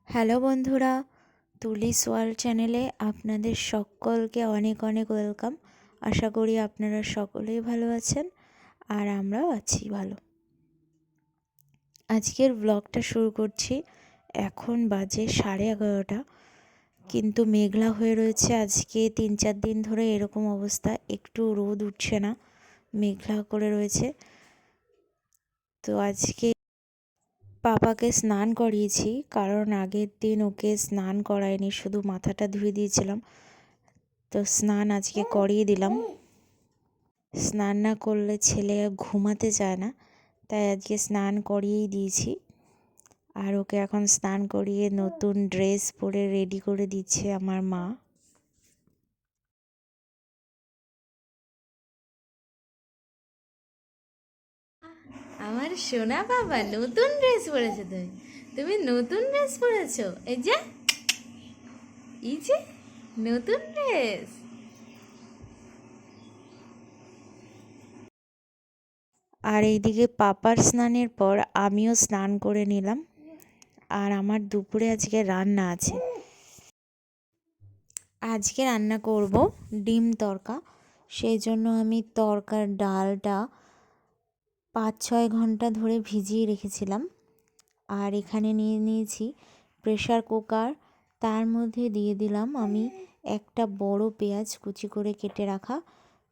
Hello বন্ধুরা, তুলিস world চ্যানেলে আপনাদের সকলকে অনেক অনেক ওয়েলকাম। আশা করি আপনারা সকলেই ভালো আছেন আর আমরাও আছি ভালো। আজকের ব্লগটা শুরু করছি। এখন বাজে 11:30, কিন্তু মেঘলা হয়ে রয়েছে। আজকে 3-4 দিন ধরে এরকম অবস্থা, একটু রোদ উঠছে না, মেঘলা করে রয়েছে। তো আজকে পাপাকে স্নান করিয়েছি, কারণ আগের দিন ওকে স্নান করায়নি, শুধু মাথাটা ধুয়ে দিয়েছিলাম। তো স্নান আজকে করিয়ে দিলাম। স্নান না করলে ছেলে ঘুমাতে চায় না, তাই আজকে স্নান করিয়েই দিয়েছি। আর ওকে এখন স্নান করিয়ে নতুন ড্রেস পরে রেডি করে দিচ্ছে আমার মা। আমার সোনা বাবা নতুন ড্রেস পরেছো তুমি। তুমি নতুন ড্রেস পরেছো, এই যে নতুন ড্রেস। আর এইদিকে পাপার স্নানের পর আমিও স্নান করে নিলাম। আর আমার দুপুরে আজকে রান্না আছে। আজকে রান্না করব ডিম তড়কা। সেই জন্য আমি তড়কার ডালটা 5-6 ঘন্টা ধরে ভিজিয়ে রেখেছিলাম। আর এখানে নিয়ে নিয়েছি প্রেসার কুকার। তার মধ্যে দিয়ে দিলাম আমি একটা বড় পেঁয়াজ কুচি করে কেটে রাখা।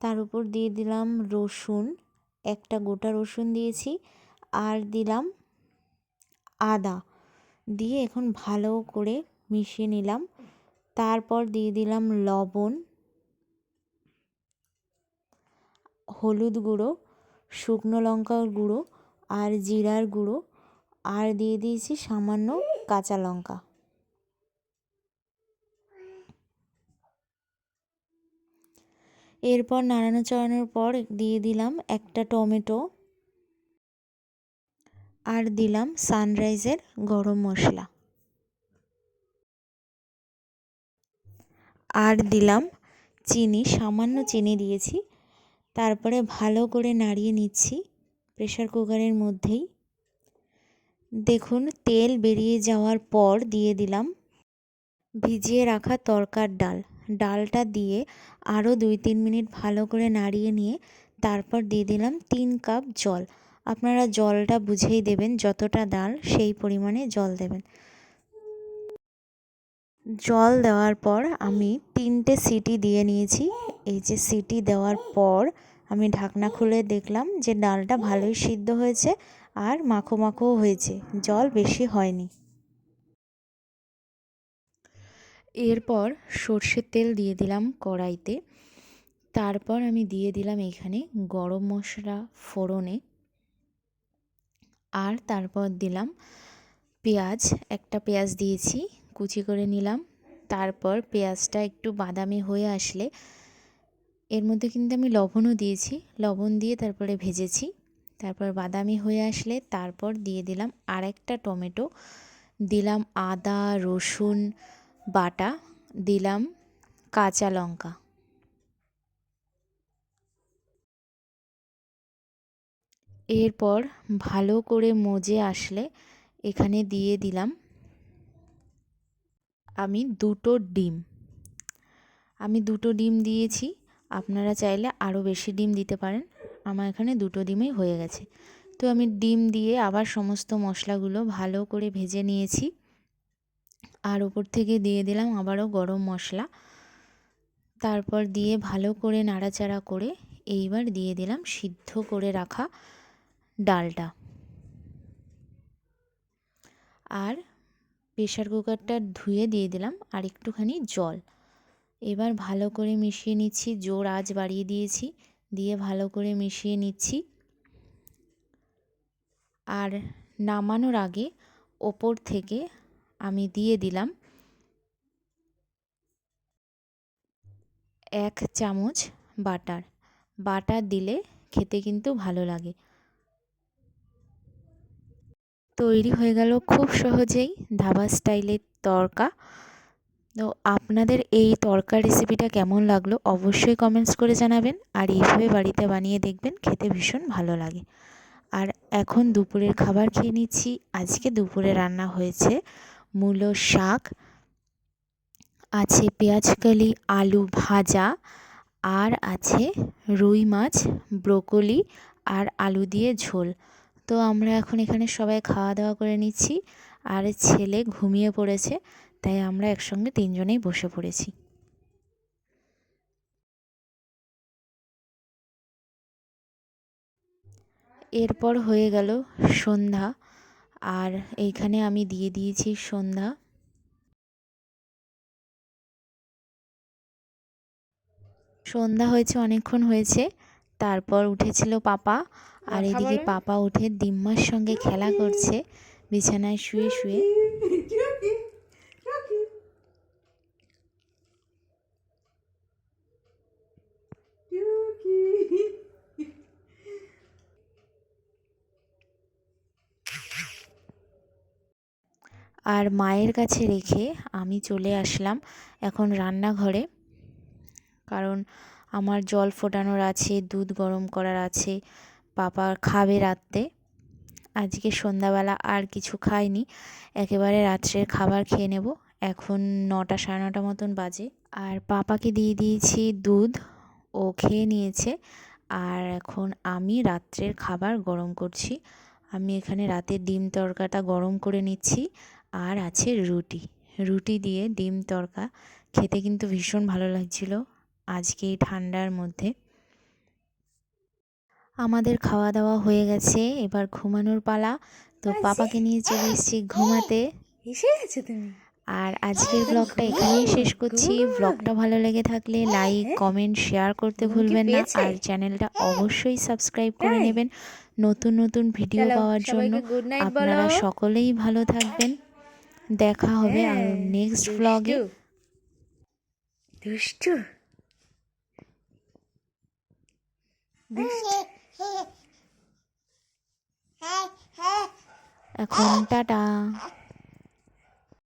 তার উপর দিয়ে দিলাম রসুন, একটা গোটা রসুন দিয়েছি। আর দিলাম আদা, দিয়ে এখন ভালো করে মিশিয়ে নিলাম। তারপর দিয়ে দিলাম লবণ, হলুদ গুঁড়ো, শুকনো লঙ্কার গুঁড়ো আর জিরার গুঁড়ো, আর দিয়ে দিয়েছি সামান্য কাঁচা লঙ্কা। এরপর নাড়ানো চাড়ানোর পর দিয়ে দিলাম একটা টমেটো, আর দিলাম সানরাইজের গরম মশলা, আর দিলাম চিনি, সামান্য চিনি দিয়েছি। তারপরে ভালো করে নাড়িয়ে নিচ্ছি প্রেসার কুকারের মধ্যেই। দেখুন তেল বেরিয়ে যাওয়ার পর দিয়ে দিলাম ভিজিয়ে রাখা তড়কার ডাল। ডালটা দিয়ে আরও 2-3 মিনিট ভালো করে নাড়িয়ে নিয়ে তারপর দিয়ে দিলাম 3 কাপ জল। আপনারা জলটা বুঝেই দেবেন, যতটা ডাল সেই পরিমাণে জল দেবেন। জল দেওয়ার পর আমি 3টে সিটি দিয়ে নিয়েছি। এই যে সিটি দেওয়ার পর আমি ঢাকনা খুলে দেখলাম যে ডালটা ভালোই সিদ্ধ হয়েছে আর মাখো মাখোও হয়েছে, জল বেশি হয়নি। এরপর সর্ষের তেল দিয়ে দিলাম কড়াইতে। তারপর আমি দিয়ে দিলাম এখানে গরম মশলা ফোড়নে। আর তারপর দিলাম পেঁয়াজ, একটা পেঁয়াজ দিয়েছি, কুচি করে নিলাম। তারপর পেঁয়াজটা একটু বাদামি হয়ে আসলে এর মধ্যে কিন্তু আমি লবণও দিয়েছি, লবণ দিয়ে তারপরে ভেজেছি। তারপর বাদামি হয়ে আসলে তারপর দিয়ে দিলাম আরেকটা টমেটো, দিলাম আদা রসুন বাটা, দিলাম কাঁচা লঙ্কা। এরপর ভালো করে মজে আসলে এখানে দিয়ে দিলাম আমি 2টো ডিম। আমি 2টো ডিম দিয়েছি, আপনারা চাইলে আরও বেশি ডিম দিতে পারেন। আমার এখানে 2টো ডিমেই হয়ে গেছে। তো আমি ডিম দিয়ে আবার সমস্ত মশলাগুলো ভালো করে ভেজে নিয়েছি। আর ওপর থেকে দিয়ে দিলাম আবারও গরম মশলা। তারপর দিয়ে ভালো করে নাড়াচাড়া করে এইবার দিয়ে দিলাম সিদ্ধ করে রাখা ডালটা। আর প্রেসার কুকারটা ধুয়ে দিয়ে দিলাম আর একটুখানি জল। এবার ভালো করে মিশিয়ে নিচ্ছি, জোর আঁচ বাড়িয়ে দিয়েছি, দিয়ে ভালো করে মিশিয়ে নিচ্ছি। আর নামানোর আগে ওপর থেকে আমি দিয়ে দিলাম 1 চামচ বাটার। বাটার দিলে খেতে কিন্তু ভালো লাগে। তৈরি হয়ে গেল খুব সহজেই ধাবা স্টাইলের তড়কা। তো আপনাদের এই তড়কা রেসিপিটা কেমন লাগলো অবশ্যই কমেন্টস করে জানাবেন। আর এইভাবে বাড়িতে বানিয়ে দেখবেন, খেতে ভীষণ ভালো লাগে। আর এখন দুপুরের খাবার খেয়ে নিচ্ছি। আজকে দুপুরে রান্না হয়েছে মূলো শাক, আছে পেঁয়াজকলি আলু ভাজা, আর আছে রুই মাছ, ব্রোকলি আর আলু দিয়ে ঝোল। তো আমরা এখন এখানে সবাই খাওয়া দাওয়া করে নিচ্ছি, আর ছেলে ঘুমিয়ে পড়েছে, তাই আমরা একসঙ্গে তিনজনেই বসে পড়েছি। এরপর হয়ে গেল সন্ধ্যা, আর এইখানে আমি দিয়ে দিয়েছি সন্ধ্যা। সন্ধ্যা হয়েছে, অনেকক্ষণ হয়েছে। তারপর উঠেছিল পাপা, আর এদিকে পাপা উঠে ডিম্মার সঙ্গে খেলা করছে বিছানায় শুয়ে শুয়ে। আর মায়ের কাছে রেখে আমি চলে আসলাম এখন রান্নাঘরে, কারণ আমার জল ফোটানোর আছে, দুধ গরম করার আছে, পাপা খাবে রাত্রে। আজকে সন্ধ্যাবেলা আর কিছু খাইনি, একেবারে রাত্রের খাবার খেয়ে নেব। এখন 9টা সাড়ে 9টা মতন বাজে। আর পাপাকে দিয়ে দিয়েছি দুধ, ও খেয়ে নিয়েছে। আর এখন আমি রাত্রের খাবার গরম করছি। আমি এখানে রাতের ডিম তড়কাটা গরম করে নিচ্ছি, আর আছে রুটি। রুটি দিয়ে ডিম তড়কা খেতে কিন্তু ভীষণ ভালো লাগছিল আজকে এই ঠান্ডার মধ্যে। আমাদের খাওয়া দাওয়া হয়ে গেছে, এবার ঘুমানোর পালা। তো পাপাকে নিয়ে চলে এসেছি ঘুমাতে। এসে গেছো তুমি? আর আজকের ব্লগটা এখানেই শেষ করছি। ব্লগটা ভালো লেগে থাকলে লাইক, কমেন্ট, শেয়ার করতে ভুলবেন না। আর চ্যানেলটা অবশ্যই সাবস্ক্রাইব করে নেবেন নতুন নতুন ভিডিও পাওয়ার জন্য। আপনারা সকলেই ভালো থাকবেন। দেখা হবে আর নেক্সট ব্লগে। দুষ্টু এখন টাটা।